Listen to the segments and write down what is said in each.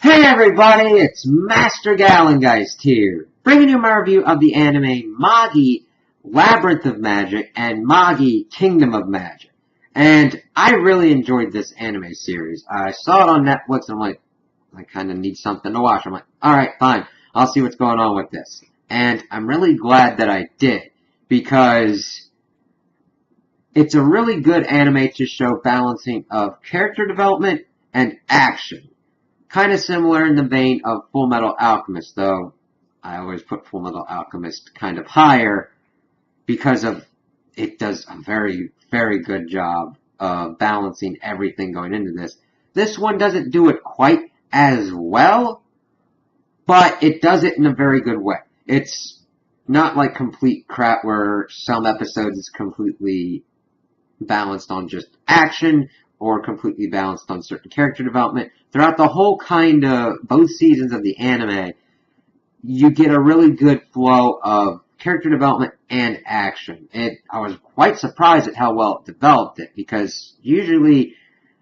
Hey everybody, it's Master Gallengeist here, bringing you my review of the anime Magi Labyrinth of Magic and Magi Kingdom of Magic. And I really enjoyed this anime series. I saw it on Netflix and I'm like, I kind of need something to watch. I'm like, alright, fine, I'll see what's going on with this. And I'm really glad that I did, because it's a really good anime to show balancing of character development and action. Kind of similar in the vein of Full Metal Alchemist, though I always put Full Metal Alchemist kind of higher because of it does a very, very good job of balancing everything going into this. This one doesn't do it quite as well, but it does it in a very good way. It's not like complete crap where some episodes is completely balanced on just action or completely balanced on certain character development. Throughout the whole both seasons of the anime, you get a really good flow of character development and action. I was quite surprised at how well it developed it, because usually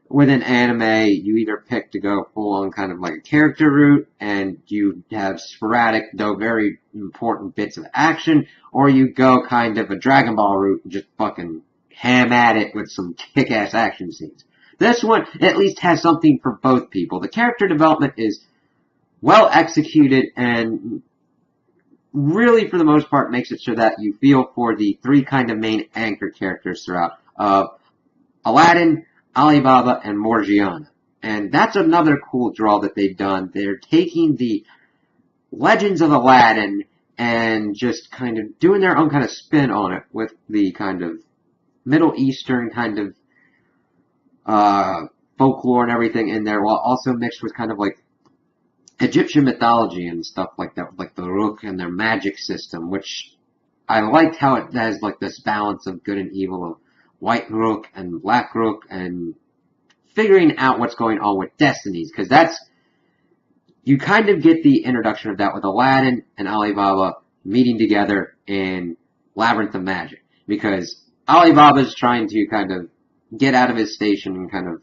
with an anime, you either pick to go full on kind of like a character route, and you have sporadic, though very important bits of action, or you go kind of a Dragon Ball route and just fucking ham at it with some kick-ass action scenes. This one at least has something for both people. The character development is well executed and really, for the most part, makes it so that you feel for the three kind of main anchor characters throughout, Aladdin, Alibaba, and Morgiana. And that's another cool draw that they've done. They're taking the Legends of Aladdin and just kind of doing their own kind of spin on it with the kind of Middle Eastern kind of folklore and everything in there, while also mixed with kind of like Egyptian mythology and stuff like that, like the Rook and their magic system, which I liked how it has like this balance of good and evil, of white Rook and black Rook, and figuring out what's going on with destinies, because you kind of get the introduction of that with Aladdin and Alibaba meeting together in Labyrinth of Magic, because Alibaba's trying to kind of get out of his station and kind of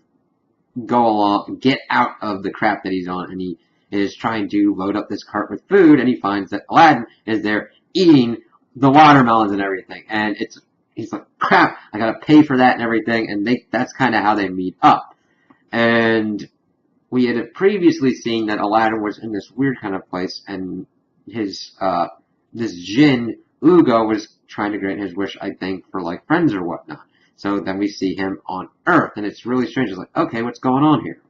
go along, get out of the crap that he's on, and he is trying to load up this cart with food, and he finds that Aladdin is there eating the watermelons and everything, and he's like, crap, I gotta pay for that and everything, and that's kind of how they meet up. And we had previously seen that Aladdin was in this weird kind of place, and this Jinn, Ugo, was trying to grant his wish, I think, for like friends or whatnot. So then we see him on Earth, and it's really strange. It's like, okay, what's going on here?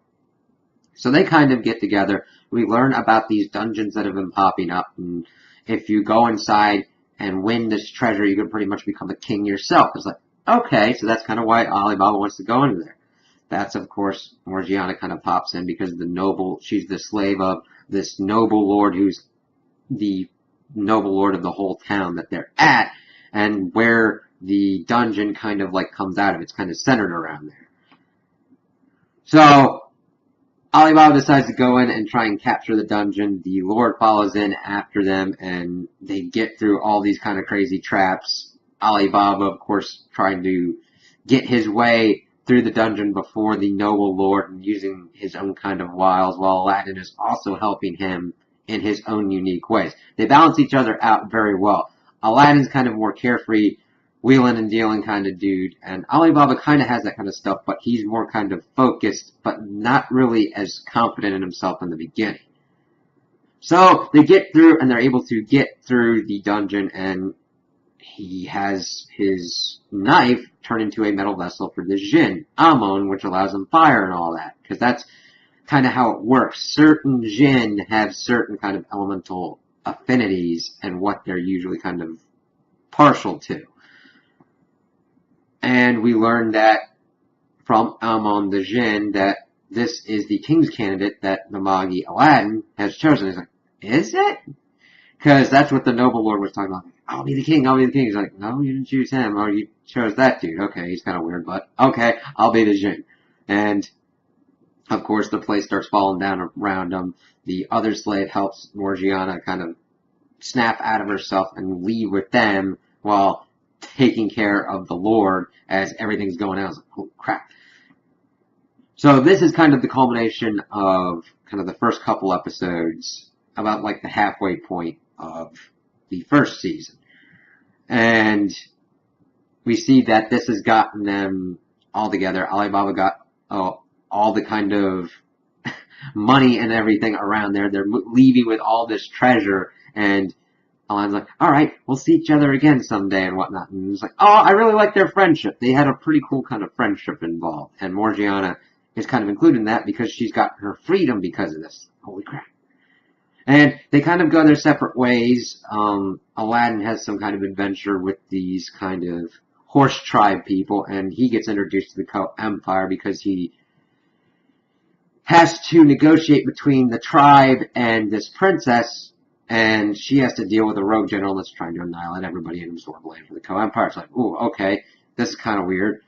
So they kind of get together. We learn about these dungeons that have been popping up, and if you go inside and win this treasure, you can pretty much become a king yourself. It's like, okay, so that's kind of why Alibaba wants to go into there. That's, of course, Morgiana kind of pops in, because she's the slave of this noble lord who's the noble lord of the whole town that they're at, and where the dungeon kind of like comes out of. It's kind of centered around there. So Alibaba decides to go in and try and capture the dungeon. The Lord follows in after them, and they get through all these kind of crazy traps. Alibaba, of course, trying to get his way through the dungeon before the noble lord and using his own kind of wiles, while Aladdin is also helping him in his own unique ways. They balance each other out very well. Aladdin's kind of more carefree, wheeling and dealing kind of dude, and Alibaba kind of has that kind of stuff, but he's more kind of focused, but not really as confident in himself in the beginning. So they get through, and they're able to get through the dungeon, and he has his knife turn into a metal vessel for the Jinn, Amon, which allows him fire and all that, because that's kind of how it works. Certain Jinn have certain kind of elemental affinities and what they're usually kind of partial to. And we learned that from Amon the Jinn that this is the king's candidate that the Magi Aladdin has chosen. He's like, is it? Because that's what the noble lord was talking about. I'll be the king, I'll be the king. He's like, no, you didn't choose him. Oh, you chose that dude. Okay, he's kind of weird, but okay, I'll be the Jinn. And, of course, the place starts falling down around him. The other slave helps Morgiana kind of snap out of herself and leave with them, while taking care of the Lord as everything's going on. I was like, oh crap. So this is kind of the culmination of kind of the first couple episodes, about like the halfway point of the first season. And we see that this has gotten them all together. Alibaba got all the kind of money and everything around there. They're leaving with all this treasure, and Aladdin's like, all right, we'll see each other again someday and whatnot. And it's like, oh, I really like their friendship. They had a pretty cool kind of friendship involved. And Morgiana is kind of included in that because she's got her freedom because of this. Holy crap. And they kind of go their separate ways. Aladdin has some kind of adventure with these kind of horse tribe people, and he gets introduced to the Ko Empire because he has to negotiate between the tribe and this princess, and she has to deal with a rogue general that's trying to annihilate everybody and absorb land for the Ko Empire. It's like, ooh, okay, this is kind of weird.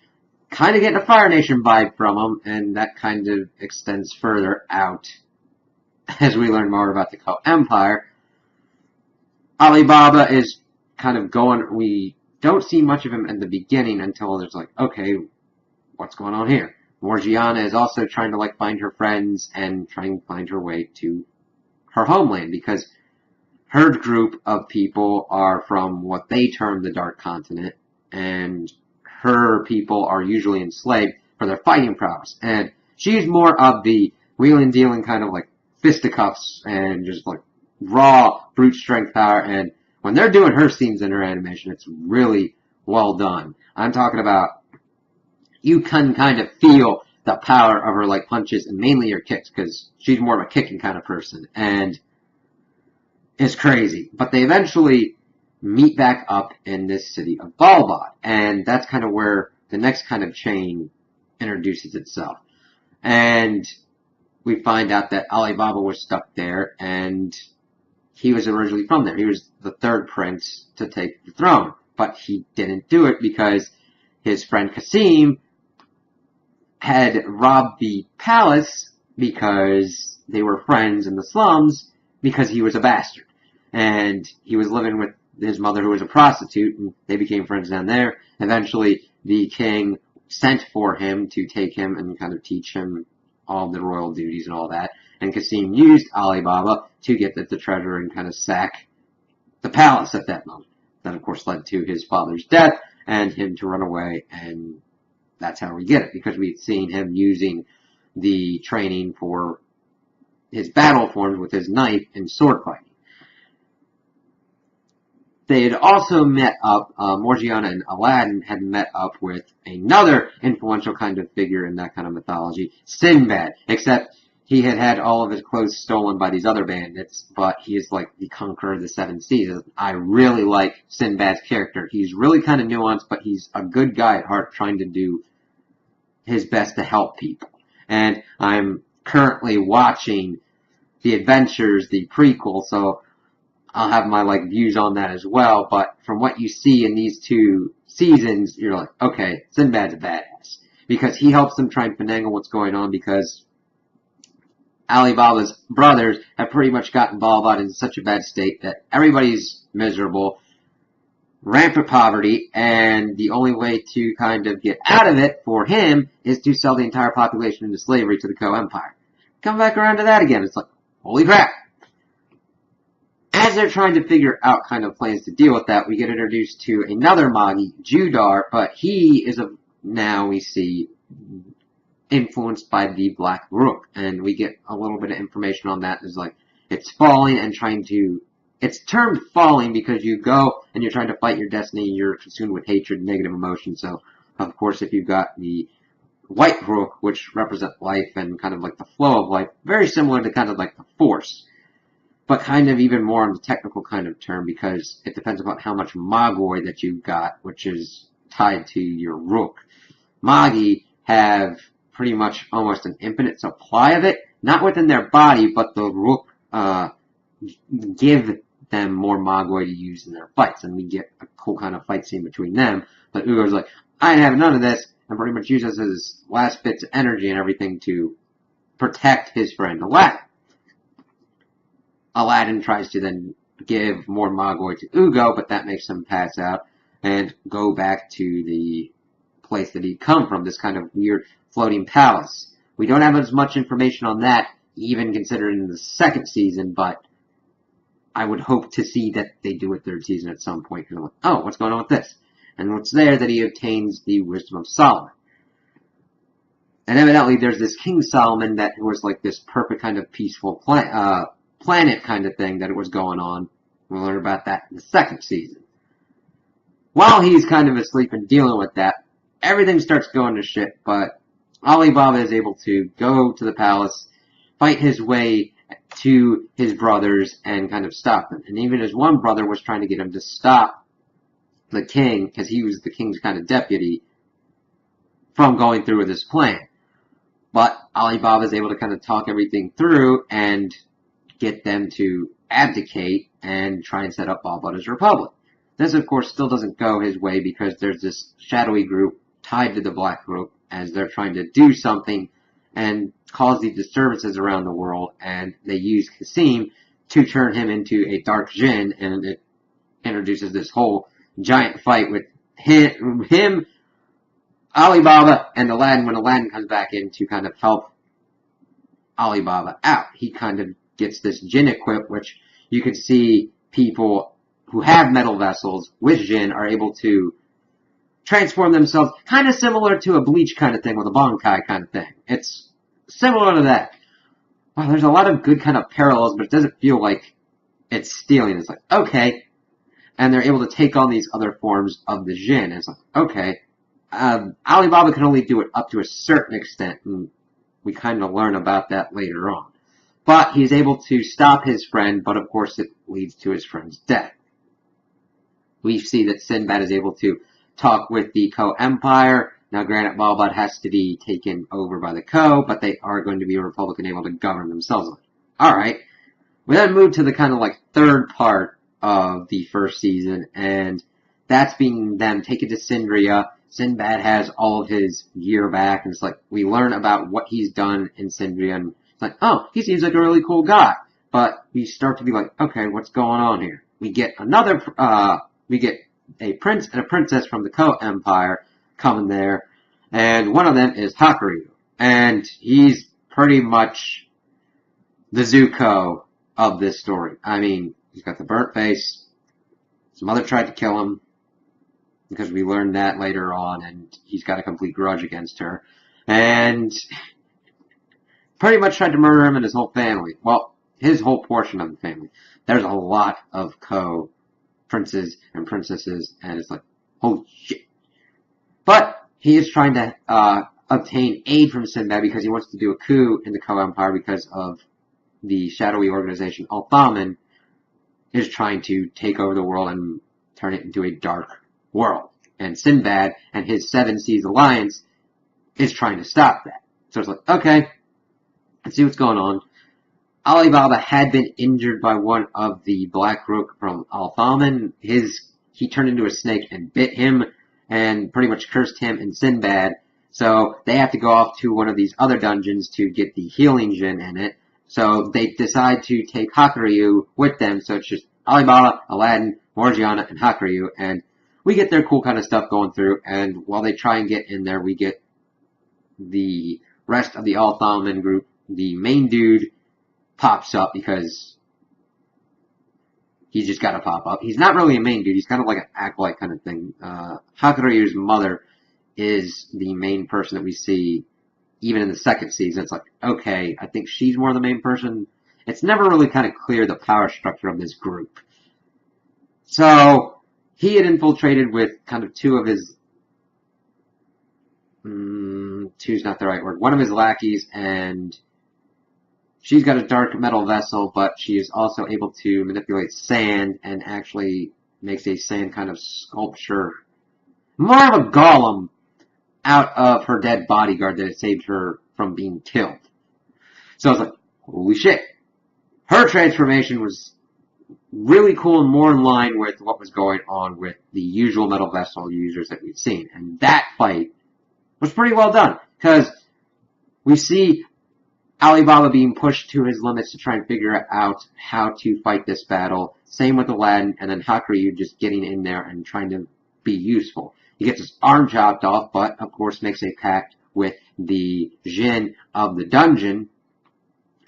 Kind of getting a Fire Nation vibe from them, and that kind of extends further out as we learn more about the Ko Empire. Alibaba is kind of going, we don't see much of him in the beginning until there's like, okay, what's going on here? Morgiana is also trying to like find her friends and trying to find her way to her homeland because her group of people are from what they term the Dark Continent, and her people are usually enslaved for their fighting prowess. And she's more of the wheeling dealing kind of like fisticuffs and just like raw brute strength power. And when they're doing her scenes in her animation, it's really well done. I'm talking about, you can kind of feel the power of her like punches and mainly her kicks because she's more of a kicking kind of person, and it's crazy. But they eventually meet back up in this city of Balbot, and that's kind of where the next kind of chain introduces itself. And we find out that Alibaba was stuck there, and he was originally from there. He was the third prince to take the throne, but he didn't do it because his friend Kasim had robbed the palace because they were friends in the slums because he was a bastard. And he was living with his mother who was a prostitute, and they became friends down there. Eventually, the king sent for him to take him and kind of teach him all the royal duties and all that. And Kasim used Alibaba to get the treasure and kind of sack the palace at that moment. That, of course, led to his father's death and him to run away, and that's how we get it, because we'd seen him using the training for his battle forms with his knife in sword fighting. They had also met up, Morgiana and Aladdin had met up with another influential kind of figure in that kind of mythology, Sinbad, except he had had all of his clothes stolen by these other bandits, but he is like the conqueror of the seven seas. I really like Sinbad's character. He's really kind of nuanced, but he's a good guy at heart trying to do his best to help people. And I'm currently watching The Adventures, the prequel, so I'll have my like views on that as well. But from what you see in these two seasons, you're like, okay, Sinbad's a badass, because he helps them try and finagle what's going on, because Alibaba's brothers have pretty much gotten Balbot in such a bad state that everybody's miserable, rampant poverty, and the only way to kind of get out of it for him is to sell the entire population into slavery to the Ko Empire. Come back around to that again. It's like, holy crap. As they're trying to figure out kind of plans to deal with that, we get introduced to another Magi, Judar, but he is now we see influenced by the Black Rook, and we get a little bit of information on that. It's like, it's falling and trying to, it's termed falling because you go and you're trying to fight your destiny, you're consumed with hatred and negative emotion. So, of course, if you've got the White Rook, which represent life and kind of like the flow of life, very similar to kind of like the Force, but kind of even more on the technical kind of term, because it depends upon how much Magoi that you've got, which is tied to your Rook. Magi have pretty much almost an infinite supply of it, not within their body, but the Rook give them more Magoi to use in their fights, and we get a cool kind of fight scene between them. But Ugo's like, I ain't having none of this, and pretty much uses his last bits of energy and everything to protect his friend Aladdin. Aladdin tries to then give more Magoi to Ugo, but that makes him pass out and go back to the place that he'd come from, this kind of weird floating palace, We don't have as much information on that, even considered in the second season, but I would hope to see that they do a third season at some point. Because I'm like, oh, what's going on with this? And what's there that he obtains the wisdom of Solomon. And evidently there's this King Solomon that was like this perfect kind of peaceful planet kind of thing that it was going on. We'll learn about that in the second season. While he's kind of asleep and dealing with that, everything starts going to shit, but Alibaba is able to go to the palace, fight his way to his brothers, and kind of stop them. And even his one brother was trying to get him to stop the king, because he was the king's kind of deputy, from going through with his plan. But Alibaba is able to kind of talk everything through and get them to abdicate and try and set up Balbuta's Republic. This, of course, still doesn't go his way because there's this shadowy group tied to the black group as they're trying to do something and cause these disturbances around the world, and they use Kasim to turn him into a dark jinn, and it introduces this whole giant fight with him, Alibaba, and Aladdin when Aladdin comes back in to kind of help Alibaba out. He kind of gets this jinn equipped, which you can see people who have metal vessels with jinn are able to transform themselves, kind of similar to a Bleach kind of thing with a Bankai kind of thing. It's similar to that. Wow, there's a lot of good kind of parallels, but it doesn't feel like it's stealing. It's like, okay. And they're able to take on these other forms of the jinn. It's like, okay. Alibaba can only do it up to a certain extent, and we kind of learn about that later on. But he's able to stop his friend, but of course it leads to his friend's death. We see that Sinbad is able to talk with the Ko Empire. Now, granted, Balbut has to be taken over by the Ko, but they are going to be a republic and able to govern themselves. Alright. We then move to the kind of like third part of the first season, and that's being them taken to Sindria. Sinbad has all of his gear back, and it's like, we learn about what he's done in Sindria, and it's like, oh, he seems like a really cool guy. But we start to be like, okay, what's going on here? We get we get a prince and a princess from the Ko Empire coming there, and one of them is Hakuryu, and he's pretty much the Zuko of this story. I mean, he's got the burnt face, his mother tried to kill him, because we learned that later on, and he's got a complete grudge against her, and pretty much tried to murder him and his whole family. Well, his whole portion of the family. There's a lot of Ko princes and princesses, and it's like, holy shit. But he is trying to obtain aid from Sinbad because he wants to do a coup in the Ko Empire because of the shadowy organization Althaman is trying to take over the world and turn it into a dark world. And Sinbad and his Seven Seas Alliance is trying to stop that. So it's like, okay, let's see what's going on. Alibaba had been injured by one of the Black Rook from Althaman. He turned into a snake and bit him and pretty much cursed him and Sinbad. So they have to go off to one of these other dungeons to get the healing gin in it. So they decide to take Hakuryu with them. So it's just Alibaba, Aladdin, Morgiana, and Hakuryu. And we get their cool kind of stuff going through. And while they try and get in there, we get the rest of the Althaman group. The main dude pops up because he's just got to pop up. He's not really a main dude. He's kind of like an acolyte kind of thing. Hakuryu's mother is the main person that we see even in the second season. It's like, okay, I think she's more the main person. It's never really kind of clear the power structure of this group. So he had infiltrated with kind of two of his two's not the right word. One of his lackeys, and she's got a dark metal vessel, but she is also able to manipulate sand and actually makes a sand kind of sculpture. More of a golem out of her dead bodyguard that had saved her from being killed. So I was like, holy shit. Her transformation was really cool and more in line with what was going on with the usual metal vessel users that we've seen. And that fight was pretty well done, because we see Alibaba being pushed to his limits to try and figure out how to fight this battle. Same with Aladdin, and then Hakuryu just getting in there and trying to be useful. He gets his arm chopped off, but of course makes a pact with the djinn of the dungeon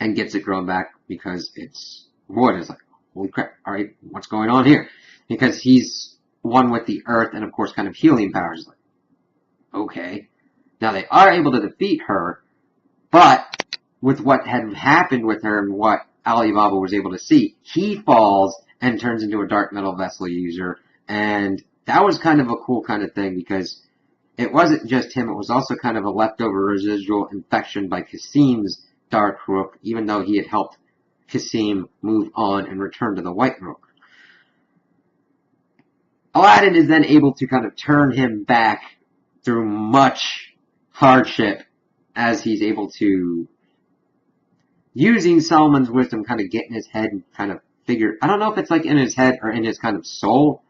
and gets it grown back because it's wood. It's like, holy crap, alright, what's going on here? Because he's one with the earth and, of course, kind of healing powers. Like, okay. Now, they are able to defeat her, but with what had happened with her and what Alibaba was able to see, he falls and turns into a dark metal vessel user, and that was kind of a cool kind of thing because it wasn't just him, it was also kind of a leftover residual infection by Kasim's Dark Rook, even though he had helped Kasim move on and return to the White Rook. Aladdin is then able to kind of turn him back through much hardship as he's able to, using Solomon's wisdom, kind of get in his head and kind of figure, I don't know if it's like in his head or in his kind of soul,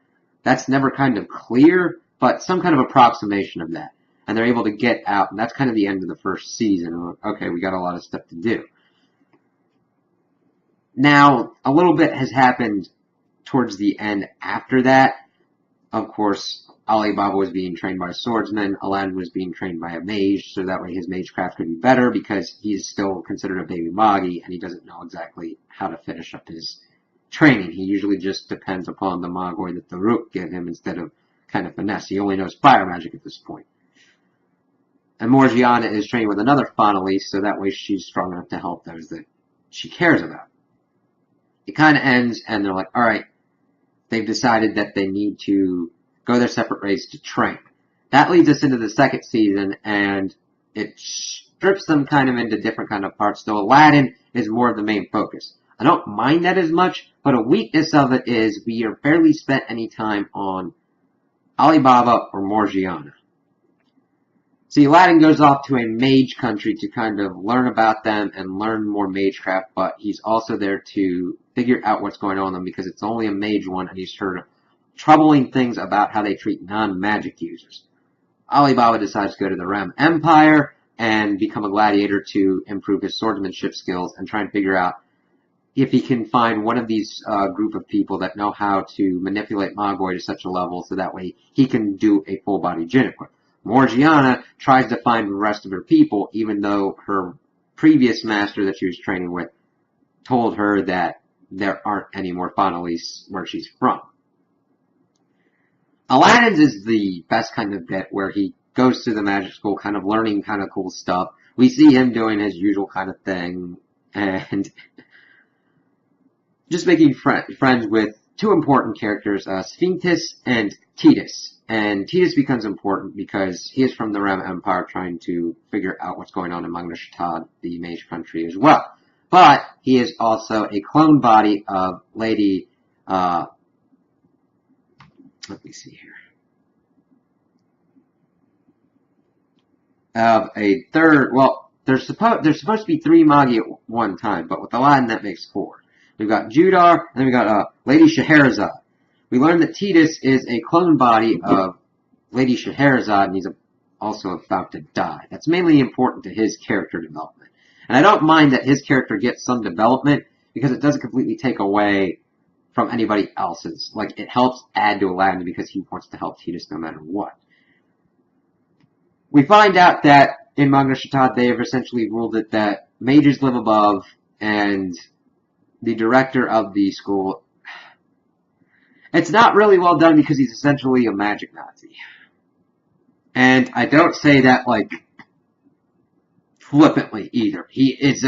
that's never kind of clear, but some kind of approximation of that. And they're able to get out, and that's kind of the end of the first season. Okay, we got a lot of stuff to do. Now, a little bit has happened towards the end after that. Of course, Alibaba was being trained by a swordsman, Aladdin was being trained by a mage, so that way his magecraft could be better because he's still considered a baby Magi, and he doesn't know exactly how to finish up his training. He usually just depends upon the Magoi that the Rook give him instead of kind of finesse. He only knows fire magic at this point. And Morgiana is trained with another Faunalise, so that way she's strong enough to help those that she cares about. It kind of ends, and they're like, alright, they've decided that they need to go their separate ways to train. That leads us into the second season, and it strips them kind of into different kind of parts, though Aladdin is more of the main focus. I don't mind that as much, but a weakness of it is we are barely spent any time on Alibaba or Morgiana. See, Aladdin goes off to a mage country to kind of learn about them and learn more magecraft, but he's also there to figure out what's going on with them because it's only a mage one, and he's heard troubling things about how they treat non-magic users. Alibaba decides to go to the Rem Empire and become a gladiator to improve his swordsmanship skills and try and figure out if he can find one of these group of people that know how to manipulate Magoi to such a level so that way he can do a full-body djinn equip. Morgiana tries to find the rest of her people, even though her previous master that she was training with told her that there aren't any more Faunalise where she's from. Aladdin's is the best kind of bit where he goes to the magic school kind of learning kind of cool stuff. We see him doing his usual kind of thing and just making friends with two important characters, Sphinxis and Titus. And Titus becomes important because he is from the Rem Empire trying to figure out what's going on in Magna Shatad, the mage country as well. But he is also a clone body of Lady, let me see here. Of a third, well, there's supposed to be 3 Magi at one time, but with Aladdin that makes 4. We've got Judar, and then we got Lady Scheherazade. We learned that Titus is a clone body of Lady Scheherazade, and he's also about to die. That's mainly important to his character development. And I don't mind that his character gets some development, because it doesn't completely take away from anybody else's. Like, it helps add to Aladdin because he wants to help Titus no matter what. We find out that in Magna Shatad they have essentially ruled it that mages live above, and the director of the school, it's not really well done because he's essentially a magic Nazi. And I don't say that, like, flippantly either. He is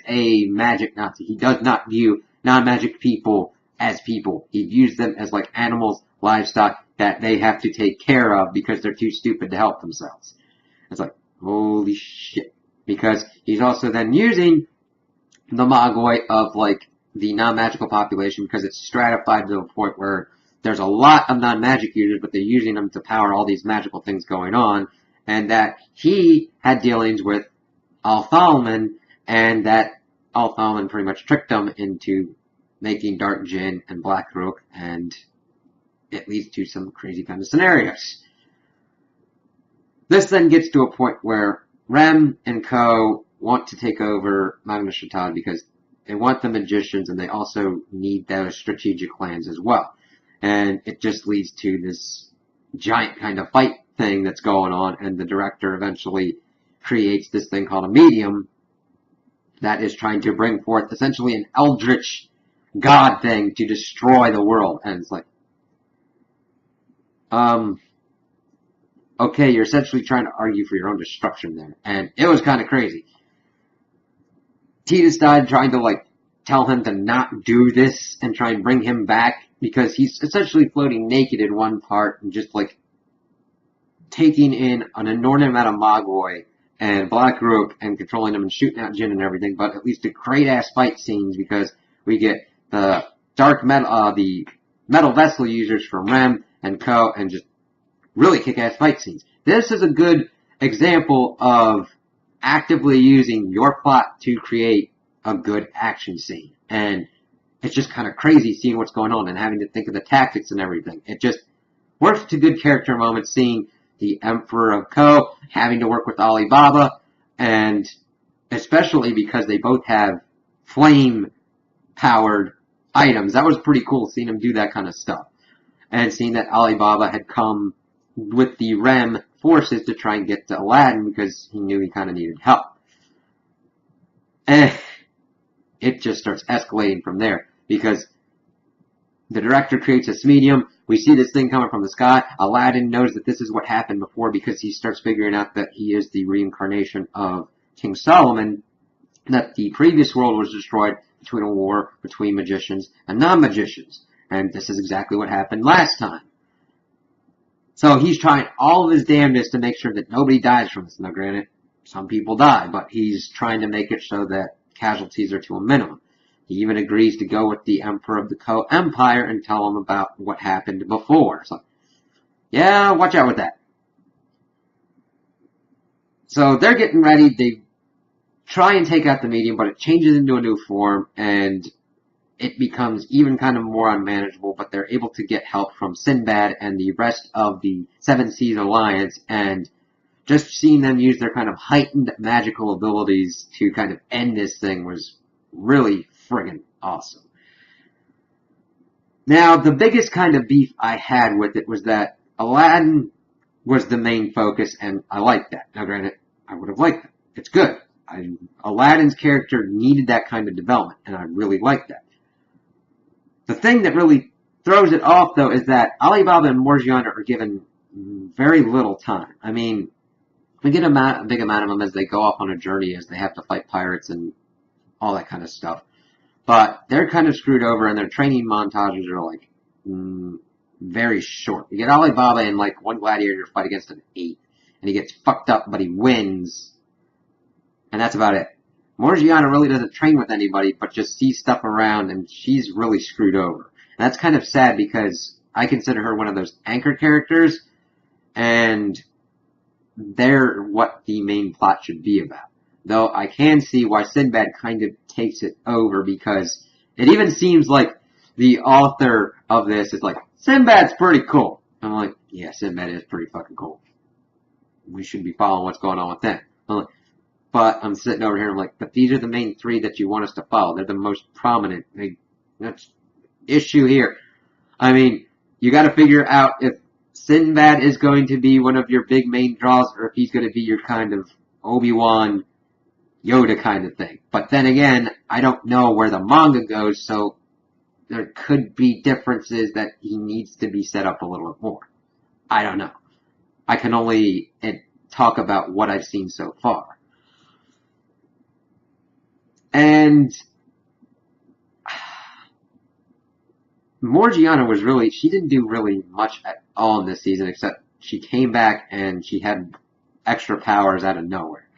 a magic Nazi. He does not view non-magic people as people. He views them as, like, animals, livestock, that they have to take care of because they're too stupid to help themselves. It's like, holy shit. Because he's also then using the Magoi of, like, the non-magical population because it's stratified to a point where there's a lot of non-magic users, but they're using them to power all these magical things going on, and that he had dealings with Al-Thalman, and that Al-Thalman pretty much tricked him into making Dark Djinn and Black Rook, and it leads to some crazy kind of scenarios. This then gets to a point where Rem and Co. want to take over Magna Shatad because they want the magicians, and they also need those strategic lands as well. And it just leads to this giant kind of fight thing that's going on, and the director eventually creates this thing called a medium that is trying to bring forth essentially an eldritch god thing to destroy the world. And it's like, okay, you're essentially trying to argue for your own destruction there. And it was kind of crazy. Tidus died trying to, like, tell him to not do this and try and bring him back, because he's essentially floating naked in one part and just, like, taking in an inordinate amount of Mogwai and Black Group and controlling them and shooting out Jin and everything, but at least the great-ass fight scenes, because we get the dark metal, the metal vessel users from Rem and Ko, and just really kick-ass fight scenes. This is a good example of actively using your plot to create a good action scene. And it's just kind of crazy seeing what's going on and having to think of the tactics and everything. It just works to good character moments, seeing the Emperor of Ko having to work with Alibaba, and especially because they both have flame-powered items. That was pretty cool, seeing him do that kind of stuff. And seeing that Alibaba had come with the Rem forces to try and get to Aladdin because he knew he kind of needed help. And it just starts escalating from there, because the director creates this medium. We see this thing coming from the sky. Aladdin knows that this is what happened before, because he starts figuring out that he is the reincarnation of King Solomon, that the previous world was destroyed between a war between magicians and non-magicians. And this is exactly what happened last time. So he's trying all of his damnedest to make sure that nobody dies from this. Now granted, some people die, but he's trying to make it so that casualties are to a minimum. He even agrees to go with the Emperor of the Ko Empire and tell him about what happened before. So, yeah, watch out with that. So they're getting ready. They try and take out the medium, but it changes into a new form, and it becomes even kind of more unmanageable, but they're able to get help from Sinbad and the rest of the Seven Seas Alliance, and just seeing them use their kind of heightened magical abilities to kind of end this thing was really friggin' awesome. Now, the biggest kind of beef I had with it was that Aladdin was the main focus, and I liked that. Now, granted, I would have liked it. It's good. Aladdin's character needed that kind of development, and I really liked that. The thing that really throws it off, though, is that Alibaba and Morgiana are given very little time. I mean, we get a big amount of them as they go off on a journey, as they have to fight pirates and all that kind of stuff. But they're kind of screwed over, and their training montages are, like, very short. You get Alibaba in, like, one gladiator fight against an 8, and he gets fucked up, but he wins, and that's about it. Morgiana really doesn't train with anybody, but just sees stuff around, and she's really screwed over. And that's kind of sad, because I consider her one of those anchor characters, and they're what the main plot should be about. Though I can see why Sinbad kind of takes it over, because it even seems like the author of this is like, Sinbad's pretty cool. I'm like, yeah, Sinbad is pretty fucking cool. We should be following what's going on with them. But I'm sitting over here and I'm like, but these are the main 3 that you want us to follow. They're the most prominent. That's issue here. I mean, you got to figure out if Sinbad is going to be one of your big main draws, or if he's going to be your kind of Obi-Wan, Yoda kind of thing. But then again, I don't know where the manga goes, so there could be differences that he needs to be set up a little bit more. I don't know. I can only talk about what I've seen so far. And Morgiana was really, she didn't do really much at all in this season, except she came back and she had extra powers out of nowhere.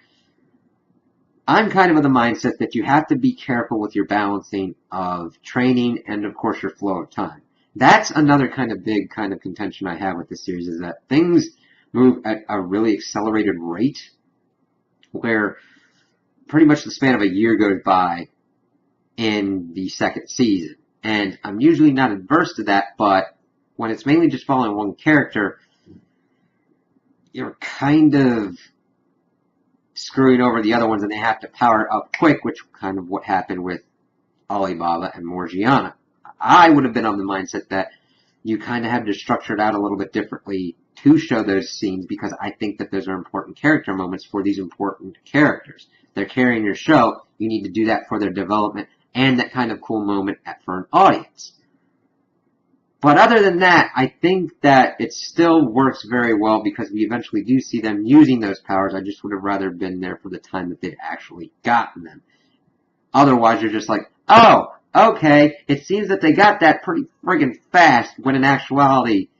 I'm kind of the mindset that you have to be careful with your balancing of training and, of course, your flow of time. That's another kind of big kind of contention I have with this series, is that things move at a really accelerated rate, where pretty much the span of a year goes by in the second season. And I'm usually not adverse to that, but when it's mainly just following one character, you're kind of screwing over the other ones, and they have to power up quick, which kind of what happened with Alibaba and Morgiana. I would have been on the mindset that you kind of have to structure it out a little bit differently to show those scenes because I think that those are important character moments for these important characters. They're carrying your show. You need to do that for their development and that kind of cool moment for an audience. But other than that, I think that it still works very well because we eventually do see them using those powers. I just would have rather been there for the time that they'd actually gotten them. Otherwise, you're just like, oh, okay, it seems that they got that pretty friggin' fast, when in actuality,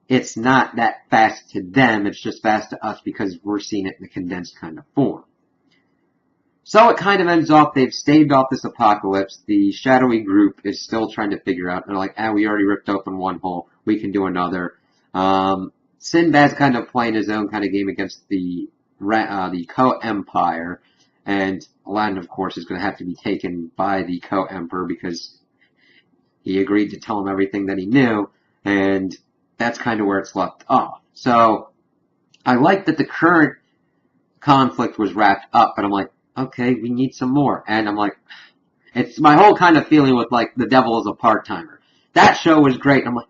it's not that fast to them, it's just fast to us because we're seeing it in a condensed kind of form. So it kind of ends off, they've staved off this apocalypse, the shadowy group is still trying to figure out, they're like, we already ripped open one hole, we can do another. Sinbad's kind of playing his own kind of game against the Co-Empire, and Aladdin, of course, is going to have to be taken by the Co-Emperor because he agreed to tell him everything that he knew, and that's kind of where it's left off. So, I like that the current conflict was wrapped up, but I'm like, okay, we need some more. And I'm like, it's my whole kind of feeling with, like, The Devil is a Part-Timer. That show was great. I'm like,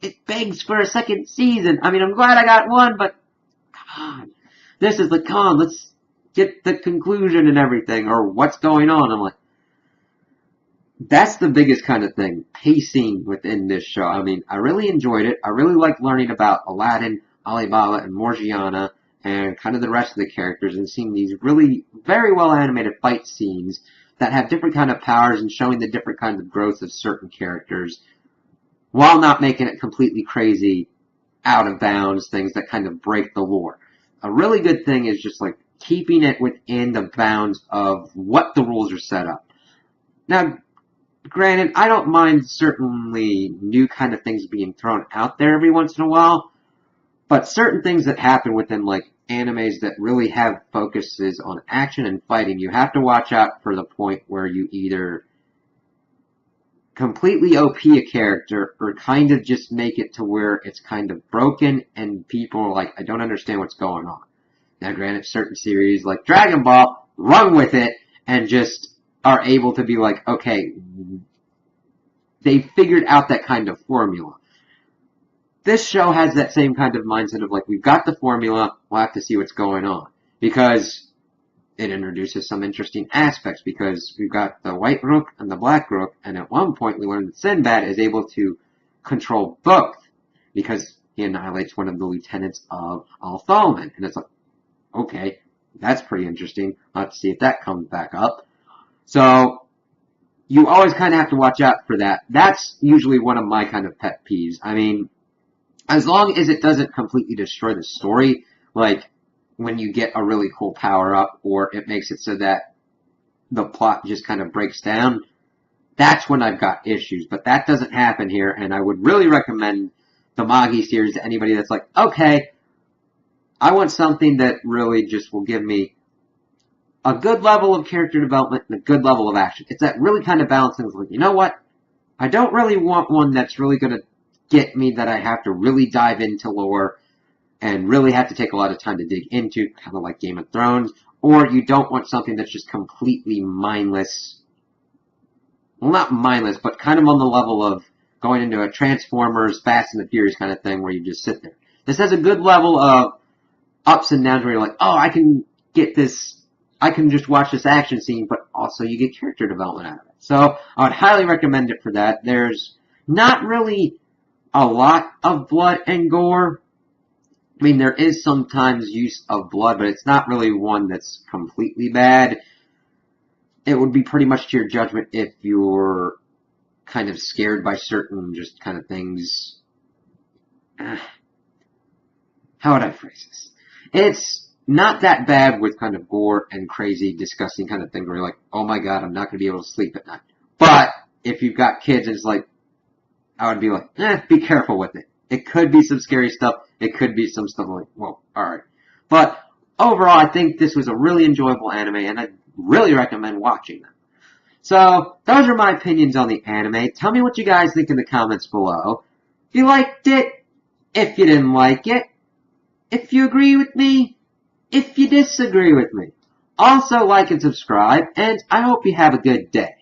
it begs for a second season. I mean, I'm glad I got one, but, come on. This is like, come on, let's get the conclusion and everything, or what's going on. I'm like, that's the biggest kind of thing, pacing within this show. I mean, I really enjoyed it. I really liked learning about Aladdin, Alibaba, and Morgiana, and kind of the rest of the characters, and seeing these really very well animated fight scenes that have different kind of powers and showing the different kinds of growth of certain characters, while not making it completely crazy, out of bounds, things that kind of break the lore. A really good thing is just like keeping it within the bounds of what the rules are set up. Now, granted, I don't mind certainly new kind of things being thrown out there every once in a while, but certain things that happen within like animes that really have focuses on action and fighting, you have to watch out for the point where you either completely OP a character or kind of just make it to where it's kind of broken and people are like, I don't understand what's going on. Now granted, certain series like Dragon Ball run with it and just are able to be like, okay, they figured out that kind of formula. This show has that same kind of mindset of like, we've got the formula, we'll have to see what's going on. Because it introduces some interesting aspects, because we've got the white rook and the black rook, and at one point we learn that Sinbad is able to control both, because he annihilates one of the lieutenants of Al-Thalman. And it's like, okay, that's pretty interesting. Let's see if that comes back up. So, you always kind of have to watch out for that. That's usually one of my kind of pet peeves. I mean, as long as it doesn't completely destroy the story, like when you get a really cool power-up, or it makes it so that the plot just kind of breaks down, that's when I've got issues. But that doesn't happen here, and I would really recommend the Magi series to anybody that's like, okay, I want something that really just will give me a good level of character development and a good level of action. It's that really kind of balancing with, like, you know what? I don't really want one that's really going to get me that I have to really dive into lore and really have to take a lot of time to dig into, kind of like Game of Thrones, or you don't want something that's just completely mindless. Well, not mindless, but kind of on the level of going into a Transformers, Fast and the Furious kind of thing where you just sit there. This has a good level of ups and downs where you're like, oh, I can get this, I can just watch this action scene, but also you get character development out of it. So I would highly recommend it for that. There's not really a lot of blood and gore. I mean, there is sometimes use of blood, but it's not really one that's completely bad. It would be pretty much to your judgment if you're kind of scared by certain just kind of things. How would I phrase this? It's not that bad with kind of gore and crazy, disgusting kind of thing where you're like, oh my god, I'm not going to be able to sleep at night. But if you've got kids and it's like, I would be like, be careful with it. It could be some scary stuff. It could be some stuff like, whoa, alright. But overall, I think this was a really enjoyable anime, and I really recommend watching them. So, those are my opinions on the anime. Tell me what you guys think in the comments below. If you liked it, if you didn't like it, if you agree with me, if you disagree with me. Also, like and subscribe, and I hope you have a good day.